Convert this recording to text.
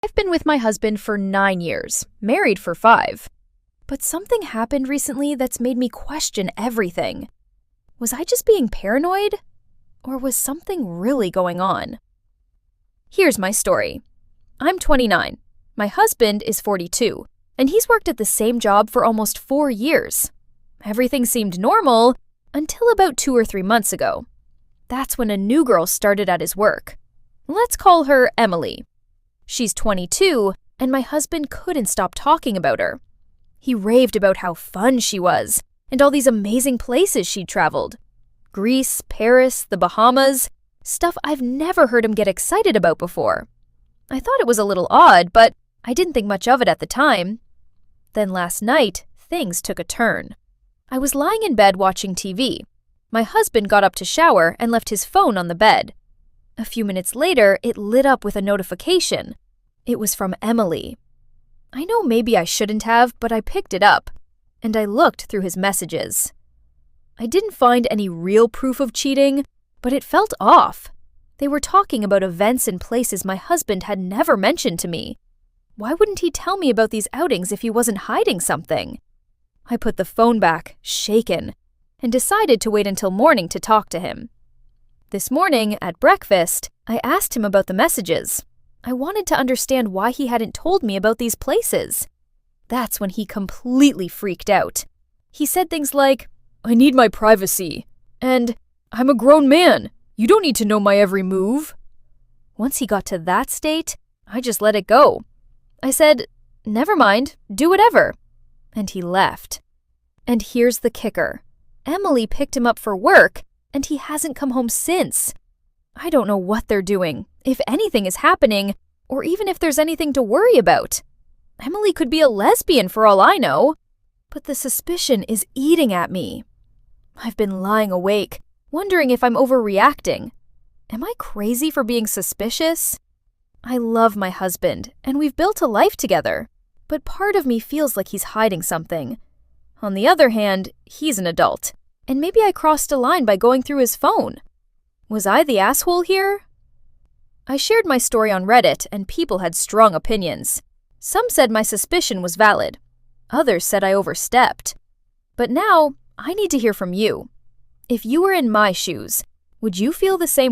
I've been with my husband for 9 years, married for 5. But something happened recently that's made me question everything. Was I just being paranoid? Or was something really going on? Here's my story. I'm 29. My husband is 42, and he's worked at the same job for almost 4 years. Everything seemed normal until about 2 or 3 months ago. That's when a new girl started at his work. Let's call her Emily. She's 22, and my husband couldn't stop talking about her. He raved about how fun she was, and all these amazing places she'd traveled. Greece, Paris, the Bahamas, stuff I've never heard him get excited about before. I thought it was a little odd, but I didn't think much of it at the time. Then last night, things took a turn. I was lying in bed watching TV. My husband got up to shower and left his phone on the bed. A few minutes later, it lit up with a notification. It was from Emily. I know maybe I shouldn't have, but I picked it up, and I looked through his messages. I didn't find any real proof of cheating, but it felt off. They were talking about events and places my husband had never mentioned to me. Why wouldn't he tell me about these outings if he wasn't hiding something? I put the phone back, shaken, and decided to wait until morning to talk to him. This morning, at breakfast, I asked him about the messages. I wanted to understand why he hadn't told me about these places. That's when he completely freaked out. He said things like, "I need my privacy," and "I'm a grown man. You don't need to know my every move." Once he got to that state, I just let it go. I said, "Never mind, do whatever." And he left. And here's the kicker. Emily picked him up for work, and he hasn't come home since. I don't know what they're doing, if anything is happening, or even if there's anything to worry about. Emily could be a lesbian for all I know. But the suspicion is eating at me. I've been lying awake, wondering if I'm overreacting. Am I crazy for being suspicious? I love my husband, and we've built a life together, but part of me feels like he's hiding something. On the other hand, he's an adult, and maybe I crossed a line by going through his phone. Was I the asshole here? I shared my story on Reddit, and people had strong opinions. Some said my suspicion was valid. Others said I overstepped. But now, I need to hear from you. If you were in my shoes, would you feel the same way?